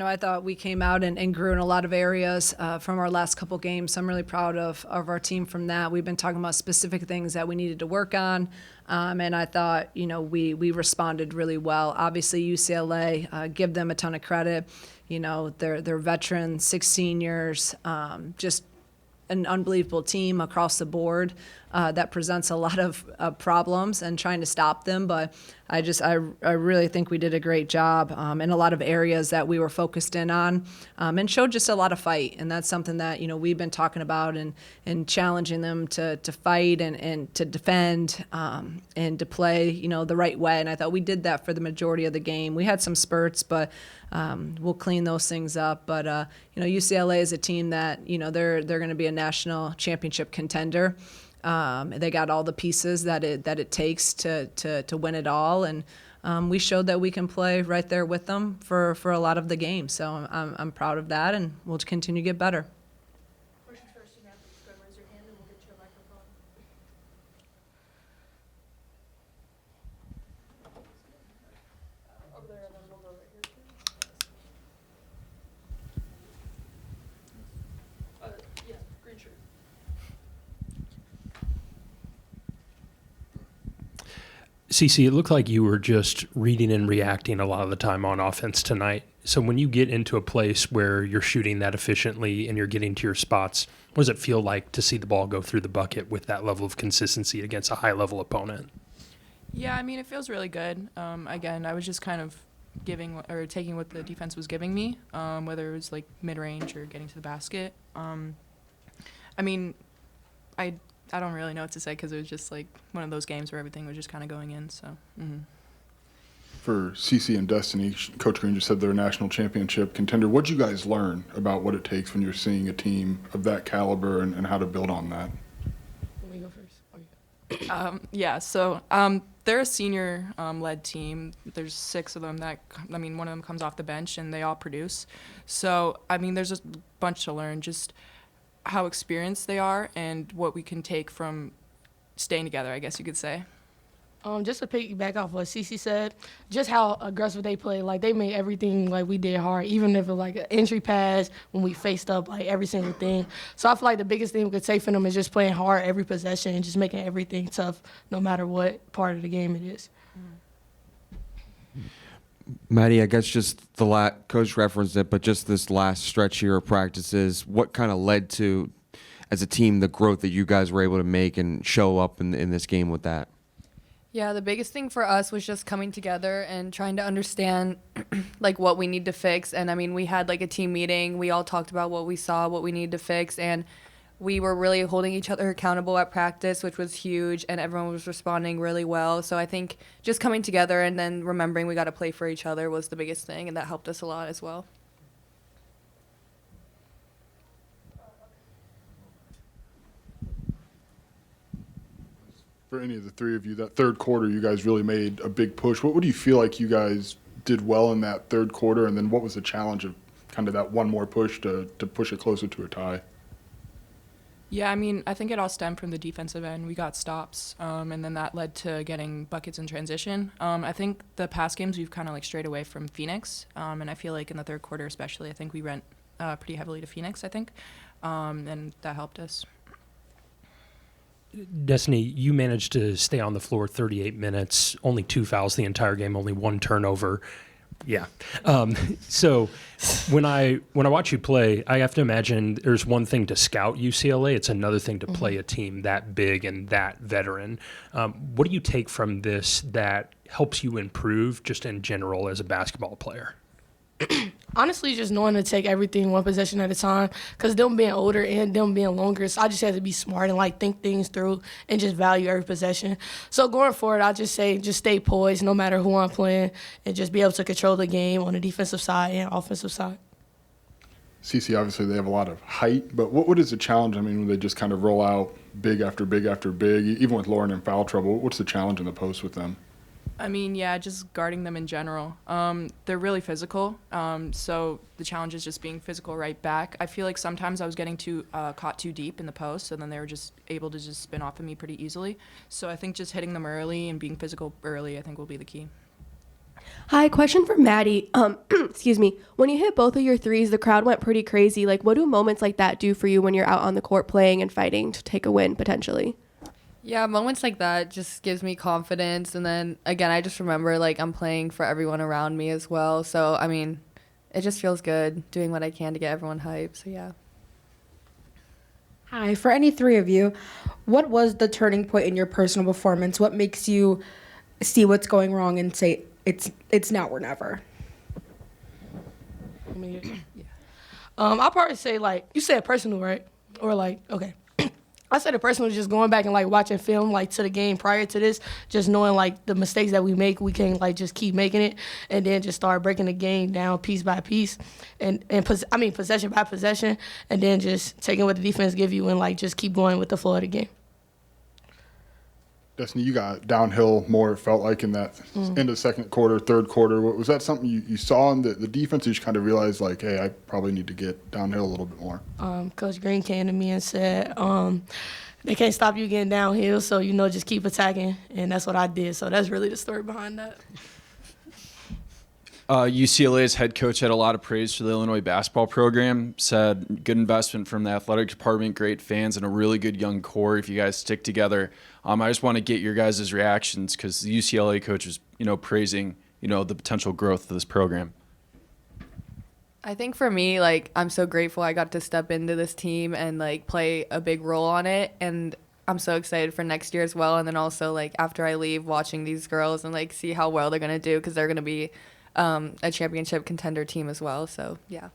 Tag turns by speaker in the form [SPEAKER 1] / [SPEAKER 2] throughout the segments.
[SPEAKER 1] I thought we came out and grew in a lot of areas from our last couple games. So I'm really proud of our team from that. We've been talking about specific things that we needed to work on, and I thought, we responded really well. Obviously, UCLA, give them a ton of credit. They're veterans, 6 seniors, just an unbelievable team across the board that presents a lot of problems and trying to stop them. But I really think we did a great job in a lot of areas that we were focused in on and showed just a lot of fight. And that's something that, we've been talking about and challenging them to fight and to defend and to play, the right way. And I thought we did that for the majority of the game. We had some spurts, but we'll clean those things up. But, UCLA is a team that, they're going to be a national championship contender. They got all the pieces that it takes to win it all, and we showed that we can play right there with them for a lot of the game. So I'm proud of that, and we'll continue to get better.
[SPEAKER 2] First team athletes, go raise your hand, and we'll get you a microphone. Over there, and then we'll go right here. Yeah, green shirt.
[SPEAKER 3] CC, it looked like you were just reading and reacting a lot of the time on offense tonight. So when you get into a place where you're shooting that efficiently and you're getting to your spots, what does it feel like to see the ball go through the bucket with that level of consistency against a high-level opponent?
[SPEAKER 4] Yeah, I mean, it feels really good. Again, I was just kind of taking what the defense was giving me, whether it was like mid-range or getting to the basket. I mean, I don't really know what to say because it was just like one of those games where everything was just kind of going in. So. Mm-hmm.
[SPEAKER 5] For CC and Destiny, Coach Green just said they're a national championship contender. What did you guys learn about what it takes when you're seeing a team of that caliber and how to build on that?
[SPEAKER 2] Let me go first.
[SPEAKER 4] So they're a senior-led team. There's 6 of them one of them comes off the bench, and they all produce. So, I mean, there's a bunch to learn, just how experienced they are and what we can take from staying together, I guess you could say.
[SPEAKER 2] Just to piggyback off what Cece said, just how aggressive they play. Like, they made everything like we did hard, even if it was like an entry pass when we faced up, like every single thing. So I feel like the biggest thing we could take from them is just playing hard every possession and just making everything tough, no matter what part of the game it is.
[SPEAKER 6] Maddie, I guess just Coach referenced it, but just this last stretch here of practices, what kind of led to, as a team, the growth that you guys were able to make and show up in this game with that?
[SPEAKER 7] Yeah, the biggest thing for us was just coming together and trying to understand like what we need to fix. And I mean, we had like a team meeting. We all talked about what we saw, what we needed to fix, and we were really holding each other accountable at practice, which was huge, and everyone was responding really well. So I think just coming together and then remembering we got to play for each other was the biggest thing, and that helped us a lot as well.
[SPEAKER 5] For any of the 3 of you, that third quarter, you guys really made a big push. What do you feel like you guys did well in that third quarter, and then what was the challenge of kind of that one more push to push it closer to a tie?
[SPEAKER 4] Yeah, I mean, I think it all stemmed from the defensive end. We got stops, and then that led to getting buckets in transition. I think the past games we've kind of like strayed away from Phoenix, and I feel like in the third quarter especially, I think we went pretty heavily to Phoenix, I think, and that helped us.
[SPEAKER 3] Destiny, you managed to stay on the floor 38 minutes, only 2 fouls the entire game, only 1 turnover. Yeah. So when I watch you play, I have to imagine there's one thing to scout UCLA. It's another thing to play a team that big and that veteran. What do you take from this that helps you improve just in general as a basketball player?
[SPEAKER 2] Honestly, just knowing to take everything one possession at a time, because them being older and them being longer, so I just had to be smart and like think things through and just value every possession. So going forward, I just say just stay poised no matter who I'm playing and just be able to control the game on the defensive side and offensive side.
[SPEAKER 5] CC, obviously they have a lot of height, but what is the challenge? I mean, when they just kind of roll out big after big after big, even with Lauren in foul trouble, what's the challenge in the post with them?
[SPEAKER 4] I mean, yeah, just guarding them in general. They're really physical, so the challenge is just being physical right back. I feel like sometimes I was getting caught too deep in the post, so then they were just able to just spin off of me pretty easily. So I think just hitting them early and being physical early, I think, will be the key.
[SPEAKER 8] Hi, question for Maddie. Excuse me. When you hit both of your threes, the crowd went pretty crazy. Like, what do moments like that do for you when you're out on the court playing and fighting to take a win potentially?
[SPEAKER 7] Yeah, moments like that just gives me confidence. And then again, I just remember like I'm playing for everyone around me as well. So, I mean, it just feels good doing what I can to get everyone hyped. So, yeah.
[SPEAKER 9] Hi, for any three of you, what was the turning point in your personal performance? What makes you see what's going wrong and say it's now or never?
[SPEAKER 2] I'll probably say, like, you said personal, right? Or, like, okay. I said the personal is just going back and, like, watching film, like, to the game prior to this, just knowing, like, the mistakes that we make, we can, like, just keep making it, and then just start breaking the game down piece by piece, possession by possession, and then just taking what the defense give you and, like, just keep going with the flow of the game.
[SPEAKER 5] Destiny, you got downhill more, it felt like, in that end of second quarter, third quarter. Was that something you saw in the defense? You just kind of realized, like, hey, I probably need to get downhill a little bit more?
[SPEAKER 2] Coach Green came to me and said, they can't stop you getting downhill, so, just keep attacking, and that's what I did. So that's really the story behind that.
[SPEAKER 10] UCLA's head coach had a lot of praise for the Illinois basketball program, said good investment from the athletic department, great fans, and a really good young core if you guys stick together. I just want to get your guys' reactions because the UCLA coach was, praising, the potential growth of this program.
[SPEAKER 7] I think for me, like, I'm so grateful I got to step into this team and, like, play a big role on it. And I'm so excited for next year as well. And then also, like, after I leave, watching these girls and, like, see how well they're going to do because they're going to be a championship contender team as well. So, yeah.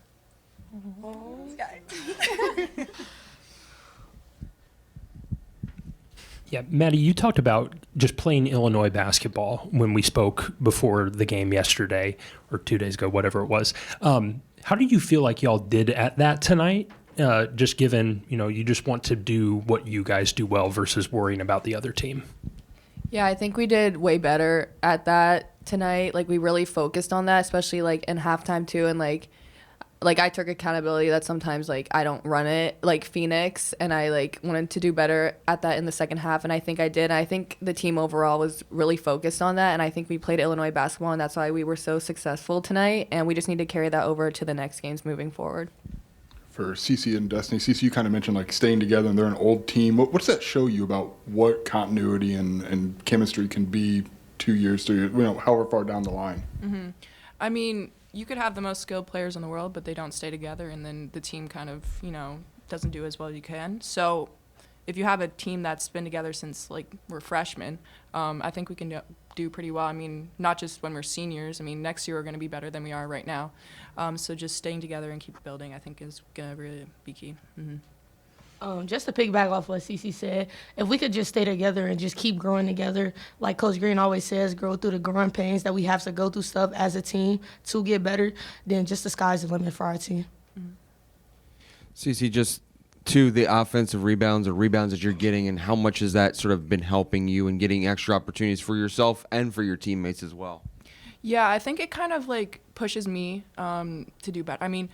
[SPEAKER 3] Yeah, Maddie, you talked about just playing Illinois basketball when we spoke before the game yesterday or 2 days ago, whatever it was. How do you feel like y'all did at that tonight? Just given, you just want to do what you guys do well versus worrying about the other team.
[SPEAKER 7] Yeah, I think we did way better at that tonight. Like, we really focused on that, especially, like, in halftime, too. And, like I took accountability that sometimes, like, I don't run it like Phoenix. And I, like, wanted to do better at that in the second half. And I think I did. And I think the team overall was really focused on that. And I think we played Illinois basketball, and that's why we were so successful tonight. And we just need to carry that over to the next games moving forward.
[SPEAKER 5] For Cece and Destiny, Cece, you kind of mentioned, like, staying together, and they're an old team. What does that show you about what continuity and chemistry can be 2 years, 3 years, however far down the line?
[SPEAKER 4] Mm-hmm. I mean, you could have the most skilled players in the world, but they don't stay together, and then the team kind of, doesn't do as well as you can. So if you have a team that's been together since, like, we're freshmen, I think we can do pretty well. I mean, not just when we're seniors. I mean, next year we're going to be better than we are right now. So just staying together and keep building, I think, is going to really be key. Mm-hmm.
[SPEAKER 2] Just to piggyback off what Cece said, if we could just stay together and just keep growing together, like Coach Green always says, grow through the growing pains that we have to go through stuff as a team to get better, then just the sky's the limit for our team.
[SPEAKER 6] Cece, just to the offensive rebounds or rebounds that you're getting, and how much has that sort of been helping you and getting extra opportunities for yourself and for your teammates as well?
[SPEAKER 4] Yeah, I think it kind of, like, pushes me to do better. I mean,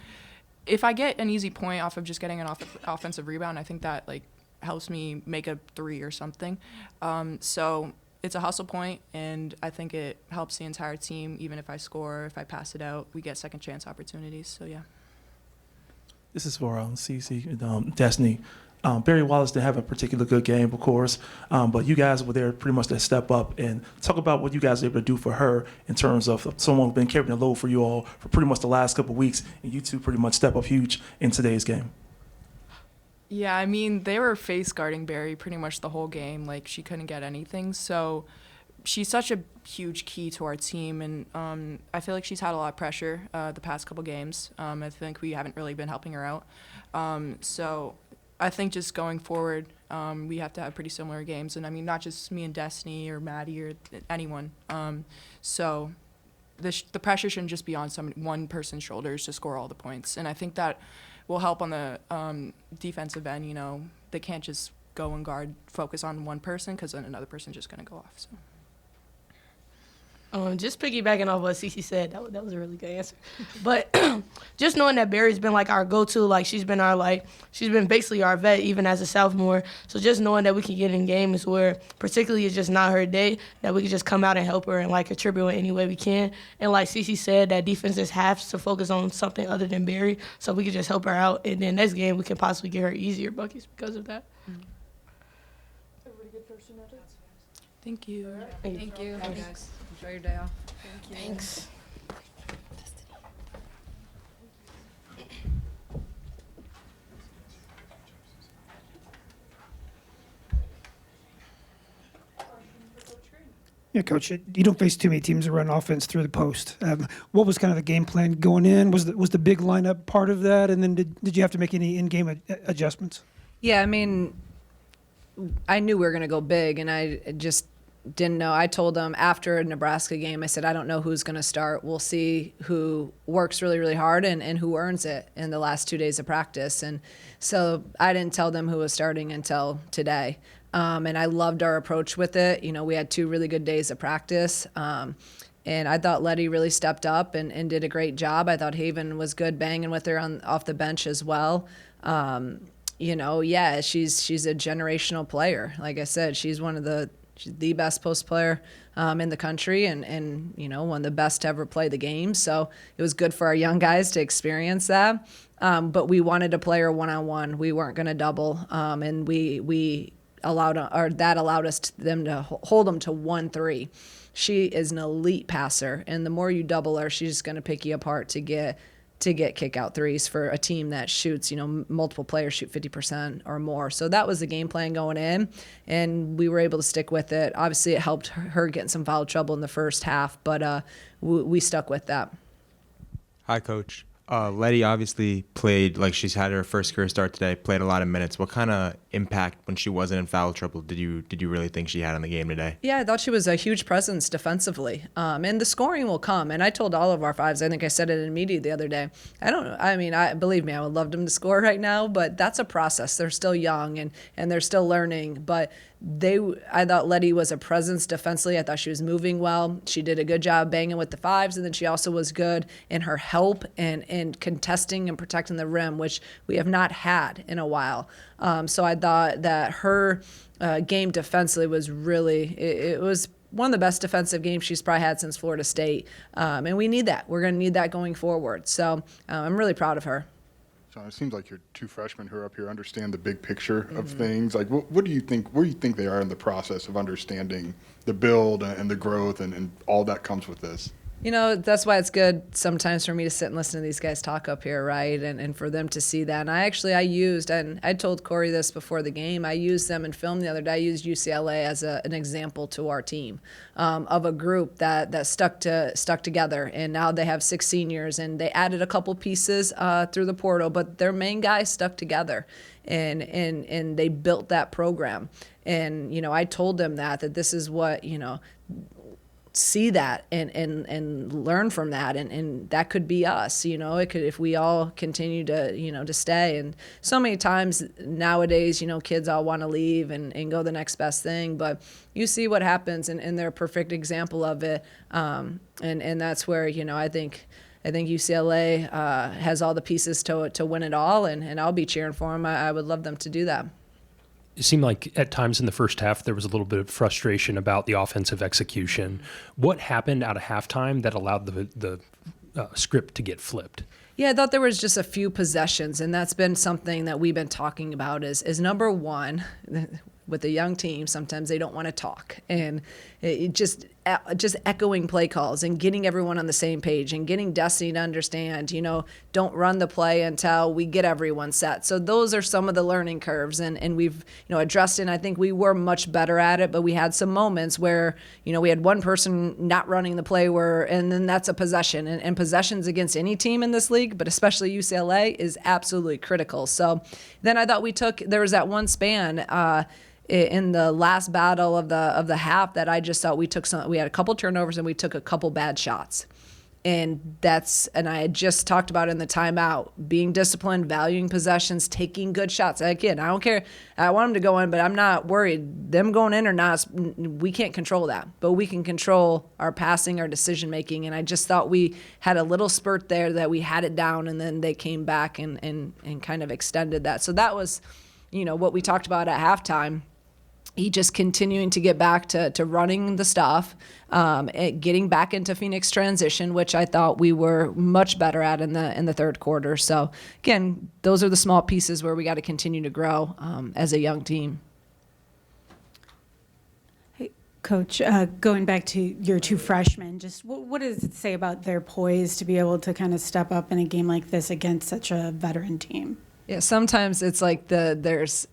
[SPEAKER 4] if I get an easy point off of just getting an offensive rebound, I think that, like, helps me make a three or something. So it's a hustle point, and I think it helps the entire team. Even if I score, if I pass it out, we get second chance opportunities. So, yeah.
[SPEAKER 11] This is for CC, Destiny. Barry Wallace didn't have a particularly good game, of course, but you guys were there pretty much to step up and talk about what you guys were able to do for her in terms of someone who's been carrying the load for you all for pretty much the last couple of weeks, and you two pretty much step up huge in today's game.
[SPEAKER 4] Yeah, I mean, they were face guarding Barry pretty much the whole game. Like, she couldn't get anything. So she's such a huge key to our team, and I feel like she's had a lot of pressure the past couple games. I think we haven't really been helping her out. So I think just going forward, we have to have pretty similar games. And, I mean, not just me and Destiny or Maddie or anyone. So the pressure shouldn't just be on one person's shoulders to score all the points. And I think that will help on the defensive end. They can't just go and focus on one person, because then another person's just going to go off. So.
[SPEAKER 2] Just piggybacking off what Cece said, that was a really good answer. But just knowing that Barry's been like our go-to, like she's been basically our vet even as a sophomore. So just knowing that we can get in games where particularly it's just not her day, that we can just come out and help her and like contribute in any way we can. And like Cece said, that defense just has to focus on something other than Barry, so we can just help her out. And then next game we can possibly get her easier buckets because of that.
[SPEAKER 4] Thank you.
[SPEAKER 7] Thank you.
[SPEAKER 1] Guys, enjoy your day off.
[SPEAKER 2] Thanks.
[SPEAKER 12] Yeah, Coach, you don't face too many teams that run offense through the post. What was kind of the game plan going in? Was the big lineup part of that? And then did you have to make any in-game adjustments?
[SPEAKER 1] Yeah, I mean, I knew we were going to go big, and I just didn't know. I told them after a Nebraska game, I said, I don't know who's going to start. We'll see who works really, really hard and who earns it in the last 2 days of practice. And so I didn't tell them who was starting until today. And I loved our approach with it. You know, we had 2 really good days of practice. And I thought Letty really stepped up and did a great job. I thought Haven was good banging with her off the bench as well. You know, yeah, she's a generational player. Like I said, she's the best post player in the country and, you know, one of the best to ever play the game. So it was good for our young guys to experience that. But we wanted to play her one-on-one. We weren't going to double. And we allowed them to hold them to 1-3. She is an elite passer. And the more you double her, she's just going to pick you apart to get kick out threes for a team that shoots, you know, multiple players shoot 50% or more. So that was the game plan going in, and we were able to stick with it. Obviously, it helped her get in some foul trouble in the first half, but we stuck with that.
[SPEAKER 13] Hi, Coach. Letty obviously played, like she's had her first career start today, played a lot of minutes. What kind of impact when she wasn't in foul trouble did you really think she had on the game today?
[SPEAKER 1] Yeah, I thought she was a huge presence defensively. And the scoring will come. And I told all of our fives, I think I said it in media the other day, believe me, I would love them to score right now, but that's a process. They're still young and they're still learning. But I thought Letty was a presence defensively. I thought she was moving well. She did a good job banging with the fives, and then she also was good in her help and contesting and protecting the rim, which we have not had in a while. So I thought that her game defensively was really, it was one of the best defensive games she's probably had since Florida State. And we need that. We're going to need that going forward. So I'm really proud of her.
[SPEAKER 5] Shauna, it seems like your 2 freshmen who are up here understand the big picture of things. Like, what do you think? Where do you think they are in the process of understanding the build and the growth and all that comes with this?
[SPEAKER 1] You know, that's why it's good sometimes for me to sit and listen to these guys talk up here, right? And for them to see that. And I used, and I told Corey this before the game, I used them in film the other day. I used UCLA as an example to our team of a group that stuck together. And now they have 6 seniors, and they added a couple pieces through the portal, but their main guys stuck together. And they built that program. And, you know, I told them that this is what, you know, see that and learn from that, and that could be us, you know. It could, if we all continue to, you know, to stay. And so many times nowadays, you know, kids all want to leave and go the next best thing, but you see what happens, and they're a perfect example of it. And that's where, you know, I think UCLA has all the pieces to win it all, and I'll be cheering for them. I would love them to do that.
[SPEAKER 3] It seemed like at times in the first half there was a little bit of frustration about the offensive execution. What happened out of halftime that allowed the script to get flipped?
[SPEAKER 1] Yeah, I thought there was just a few possessions, and that's been something that we've been talking about is number one, with a young team, sometimes they don't want to talk. And it just echoing play calls and getting everyone on the same page and getting Destiny to understand, you know, don't run the play until we get everyone set. So those are some of the learning curves, and we've, you know, addressed it. And I think we were much better at it, but we had some moments where, you know, we had one person not running the play and then that's a possession. And possessions against any team in this league, but especially UCLA, is absolutely critical. So then I thought there was that one span in the last battle of the half that I just thought we had a couple turnovers and we took a couple bad shots. And I had just talked about it in the timeout, being disciplined, valuing possessions, taking good shots. Again, I don't care. I want them to go in, but I'm not worried. Them going in or not, we can't control that. But we can control our passing, our decision making. And I just thought we had a little spurt there that we had it down, and then they came back and kind of extended that. So that was, what we talked about at halftime. He just continuing to get back to running the stuff, getting back into Phoenix transition, which I thought we were much better at in the third quarter. So again, those are the small pieces where we got to continue to grow as a young team.
[SPEAKER 14] Hey, Coach, going back to your two freshmen, just what does it say about their poise to be able to kind of step up in a game like this against such a veteran team?
[SPEAKER 1] Yeah, sometimes it's like there's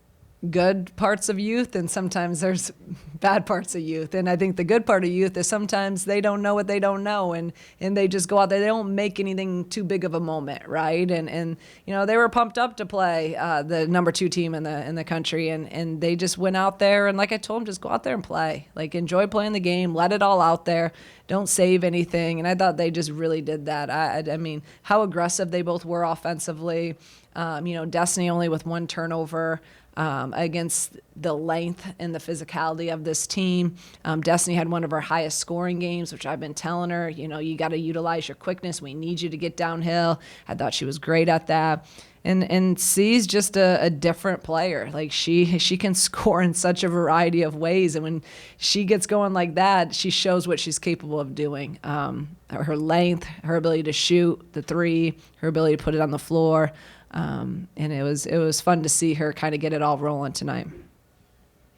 [SPEAKER 1] good parts of youth and sometimes there's bad parts of youth. And I think the good part of youth is sometimes they don't know what they don't know, and they just go out there. They don't make anything too big of a moment, right? And they were pumped up to play the number 2 team in the country, and they just went out there, and like I told them, just go out there and play. Like, enjoy playing the game, let it all out there. Don't save anything. And I thought they just really did that. I mean, how aggressive they both were offensively. Destiny only with 1 turnover. Against the length and the physicality of this team. Destiny had one of her highest scoring games, which I've been telling her, you got to utilize your quickness. We need you to get downhill. I thought she was great at that. And C's just a different player. Like, she can score in such a variety of ways. And when she gets going like that, she shows what she's capable of doing. Her length, her ability to shoot the 3, her ability to put it on the floor. And it was fun to see her kind of get it all rolling tonight.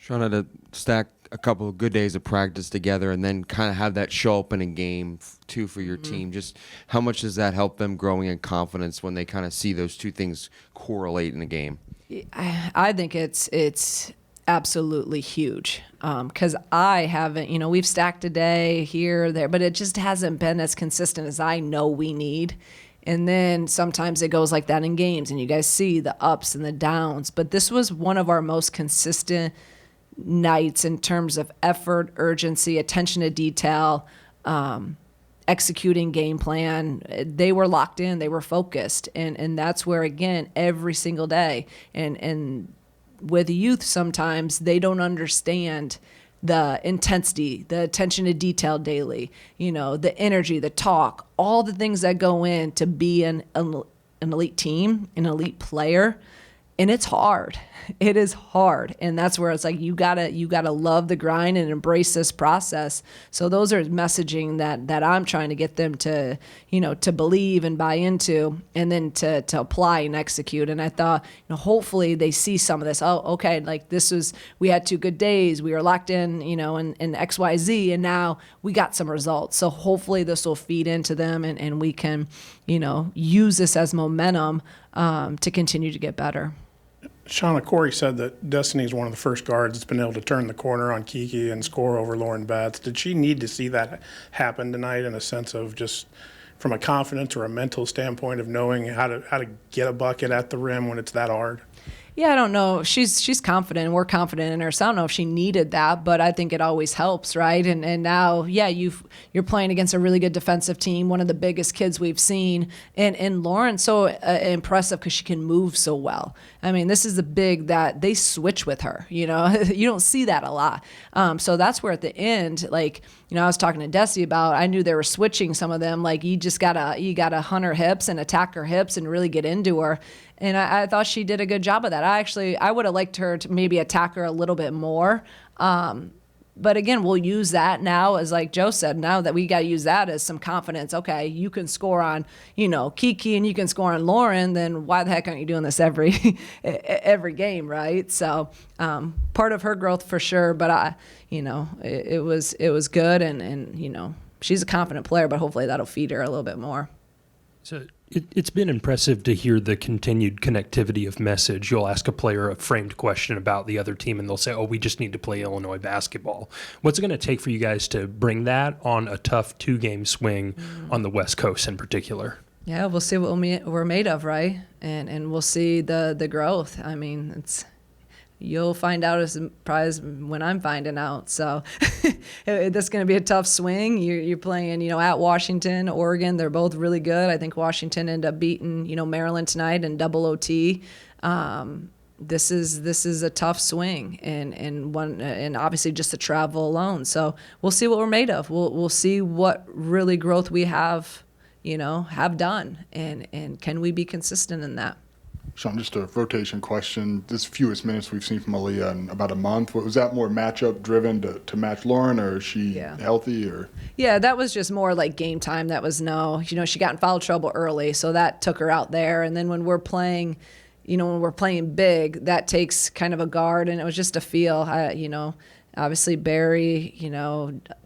[SPEAKER 6] Shauna, to stack a couple of good days of practice together and then kind of have that show up in a game too for your team, just how much does that help them growing in confidence when they kind of see those two things correlate in a game?
[SPEAKER 1] I think it's absolutely huge, because I haven't, we've stacked a day here, there, but it just hasn't been as consistent as I know we need. And then sometimes it goes like that in games, and you guys see the ups and the downs. But this was one of our most consistent nights in terms of effort, urgency, attention to detail, executing game plan. They were locked in. They were focused. And that's where, again, every single day. And with youth, sometimes they don't understand the intensity, the attention to detail daily, the energy, the talk, all the things that go in to be an elite team, an elite player. And it's hard. It is hard. And that's where it's like, you gotta love the grind and embrace this process. So those are messaging that I'm trying to get them to, to believe and buy into, and then to apply and execute. And I thought, hopefully they see some of this. Oh, okay. Like, we had 2 good days. We were locked in, in X, Y, Z, and now we got some results. So hopefully this will feed into them, and we can, use this as momentum to continue to get better.
[SPEAKER 15] Shauna, Corey said that Destiny is one of the first guards that's been able to turn the corner on Kiki and score over Lauren Batts. Did she need to see that happen tonight, in a sense of just from a confidence or a mental standpoint of knowing how to get a bucket at the rim when it's that hard?
[SPEAKER 1] Yeah, I don't know. She's confident, and we're confident in her. So I don't know if she needed that, but I think it always helps, right? And now, yeah, you're playing against a really good defensive team, one of the biggest kids we've seen, and Lauren's so impressive because she can move so well. I mean, this is the big that they switch with her. You don't see that a lot. So that's where at the end, like, I was talking to Desi about, I knew they were switching some of them. Like, you gotta hunt her hips and attack her hips and really get into her. And I thought she did a good job of that. I would have liked her to maybe attack her a little bit more. But again, we'll use that now, as like Joe said, now that we got to use that as some confidence. Okay, you can score on, Kiki, and you can score on Lauren, then why the heck aren't you doing this every game, right? So part of her growth for sure, but it was good, and she's a confident player, but hopefully that'll feed her a little bit more.
[SPEAKER 3] So it's been impressive to hear the continued connectivity of message. You'll ask a player a framed question about the other team, and they'll say, we just need to play Illinois basketball. What's it going to take for you guys to bring that on a tough 2-game swing on the West Coast in particular?
[SPEAKER 1] Yeah, we'll see what we're made of, right? And we'll see the growth. I mean, you'll find out as surprised when I'm finding out. So that's going to be a tough swing. You're playing, at Washington, Oregon. They're both really good. I think Washington ended up beating, Maryland tonight in double OT. This is a tough swing, and obviously just the travel alone. So we'll see what we're made of. We'll see what really growth we have done, and can we be consistent in that.
[SPEAKER 5] Sean, just a rotation question. This fewest minutes we've seen from Aaliyah in about a month. Was that more matchup driven to match Lauren, or is she healthy? Or
[SPEAKER 1] yeah, that was just more like game time. That was she got in foul trouble early, so that took her out there. And then when we're playing, big, that takes kind of a guard, and it was just a feel. Obviously Barry,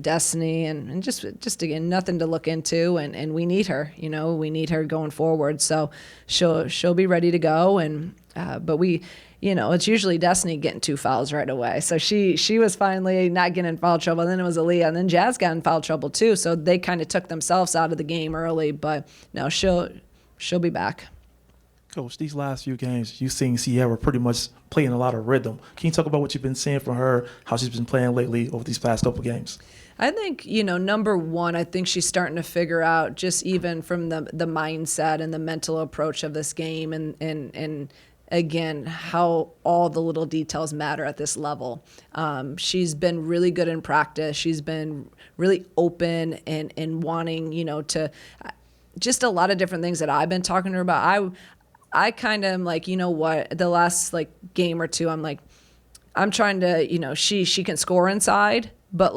[SPEAKER 1] Destiny, and just again, nothing to look into, and we need her, we need her going forward. So she'll be ready to go. And, but we, it's usually Destiny getting 2 fouls right away. So she was finally not getting in foul trouble. And then it was Aaliyah, and then Jazz got in foul trouble too. So they kind of took themselves out of the game early, but no, she'll be back.
[SPEAKER 11] Coach, these last few games, you've seen Cearah pretty much playing a lot of rhythm. Can you talk about what you've been seeing from her, how she's been playing lately over these past couple games?
[SPEAKER 1] I think, number one, I think she's starting to figure out just even from the mindset and the mental approach of this game and again, how all the little details matter at this level. She's been really good in practice. She's been really open and wanting, to just a lot of different things that I've been talking to her about. I kind of am like, the last game or two, I'm trying to, she can score inside, but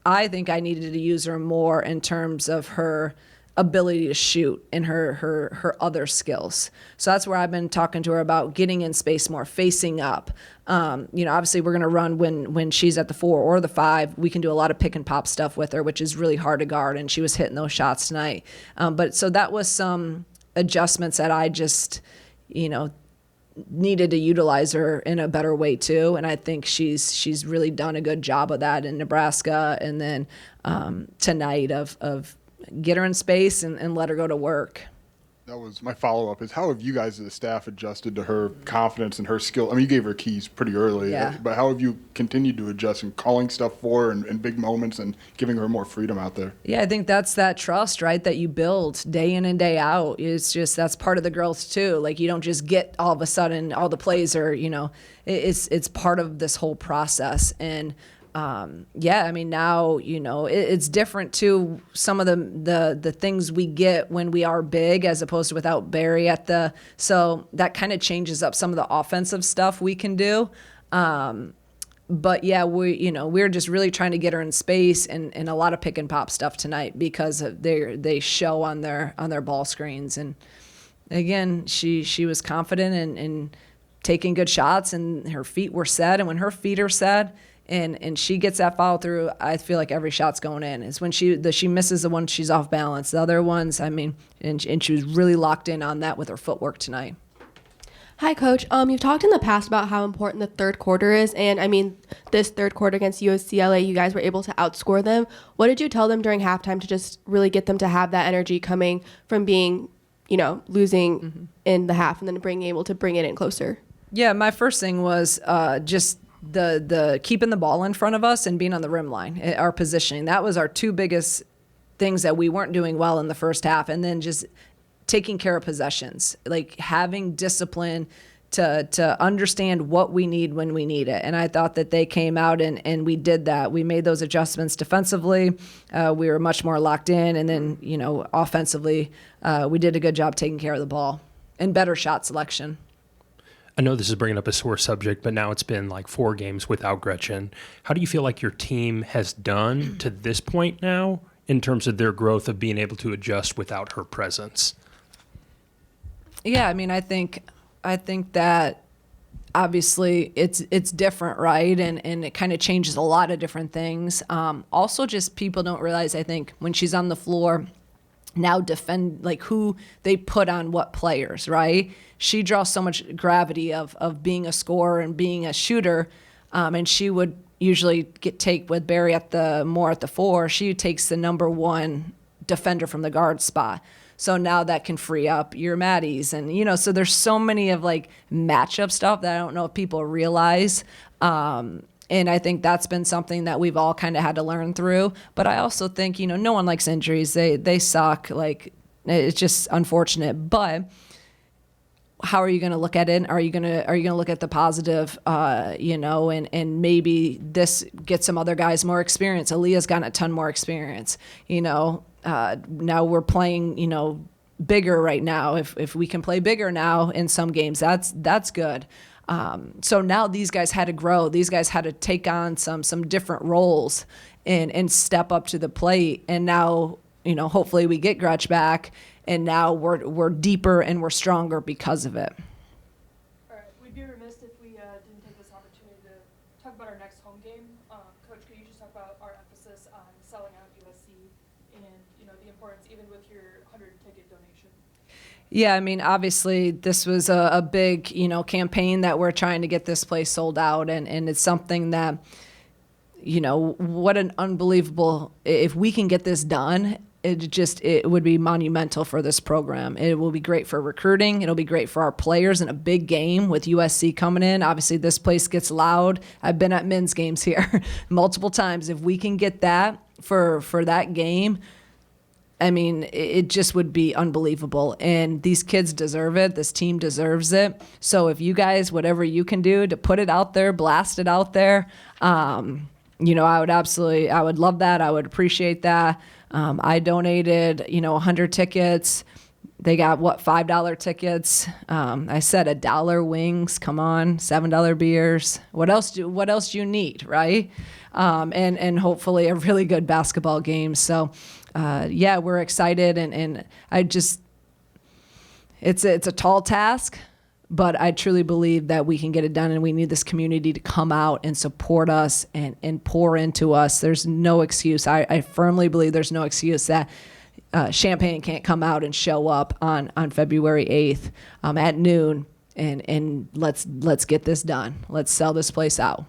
[SPEAKER 1] I think I needed to use her more in terms of her ability to shoot and her other skills. So that's where I've been talking to her about getting in space more, facing up. Obviously we're going to run when she's at the 4 or the 5. We can do a lot of pick and pop stuff with her, which is really hard to guard, and she was hitting those shots tonight. But so that was some adjustments that I just, needed to utilize her in a better way too. And I think she's really done a good job of that in Nebraska. And then tonight of get her in space and let her go to work.
[SPEAKER 5] That was my follow-up is how have you guys as a staff adjusted to her confidence and her skill? I mean, you gave her keys pretty early, but how have you continued to adjust and calling stuff for her in big moments and giving her more freedom out there?
[SPEAKER 1] Yeah, I think that's that trust, right, that you build day in and day out. It's just that's part of the growth too. You don't just get all of a sudden all the plays are, it's part of this whole process. And now, it's different too. Some of the things we get when we are big as opposed to without Barry so that kind of changes up some of the offensive stuff we can do. But yeah, we're just really trying to get her in space and a lot of pick and pop stuff tonight because they show on their ball screens. And again, she was confident and taking good shots, and her feet were set. And when her feet are set, and she gets that follow through, I feel like every shot's going in. It's when she misses the one, she's off balance. The other ones, and she was really locked in on that with her footwork tonight.
[SPEAKER 8] Hi, Coach. You've talked in the past about how important the third quarter is, and this third quarter against UCLA, you guys were able to outscore them. What did you tell them during halftime to just really get them to have that energy coming from being, losing in the half and then able to bring it in closer? Yeah, my first thing was just the keeping the ball in front of us and being on the rim line, our positioning. That was our 2 biggest things that we weren't doing well in the first half. And then just taking care of possessions, having discipline to understand what we need when we need it. And I thought that they came out and we did that. We made those adjustments defensively. We were much more locked in. And then, offensively, we did a good job taking care of the ball and better shot selection.
[SPEAKER 3] I know this is bringing up a sore subject, but now it's been 4 games without Gretchen. How do you feel like your team has done to this point now in terms of their growth of being able to adjust without her presence?
[SPEAKER 1] Yeah, I think that obviously it's different, right? And it kind of changes a lot of different things. Also, just people don't realize, I think, when she's on the floor, now defend who they put on what players, right? She draws so much gravity of being a scorer and being a shooter, and she would usually take with Barry at the 4. She takes the number 1 defender from the guard spot. So now that can free up your Maddies. And, so there's so many of like matchup stuff that I don't know if people realize. And I think that's been something that we've all kind of had to learn through. But I also think, no one likes injuries. They suck. Like, it's just unfortunate. But how are you going to look at it? Are you going to look at the positive, and maybe this gets some other guys more experience. Aaliyah's gotten a ton more experience, now we're playing, bigger right now. If we can play bigger now in some games, that's good. So now these guys had to grow. These guys had to take on some different roles and step up to the plate. And now, hopefully we get Gretch back, and now we're deeper and we're stronger because of it.
[SPEAKER 2] All right, we'd be remiss if we didn't take this opportunity to talk about our next home game. Coach, could you just talk about our emphasis on selling out USC and the importance, even with your 100-ticket donation?
[SPEAKER 1] Yeah, I mean, obviously this was a big, campaign that we're trying to get this place sold out, and it's something that, what an unbelievable, if we can get this done, it would be monumental for this program. It will be great for recruiting. It'll be great for our players in a big game with USC coming in. Obviously, this place gets loud. I've been at men's games here multiple times. If we can get that for that game, I mean, it just would be unbelievable. And these kids deserve it. This team deserves it. So if you guys, whatever you can do to put it out there, blast it out there, I would love that. I would appreciate that. I donated, 100 tickets. They got $5 tickets. I said $1 wings. Come on, $7 beers. What else do you need, right? And hopefully a really good basketball game. So, we're excited, and it's a tall task, but I truly believe that we can get it done, and we need this community to come out and support us and pour into us. There's no excuse. I firmly believe there's no excuse that Champaign can't come out and show up on February 8th at noon, and let's get this done. Let's sell this place out.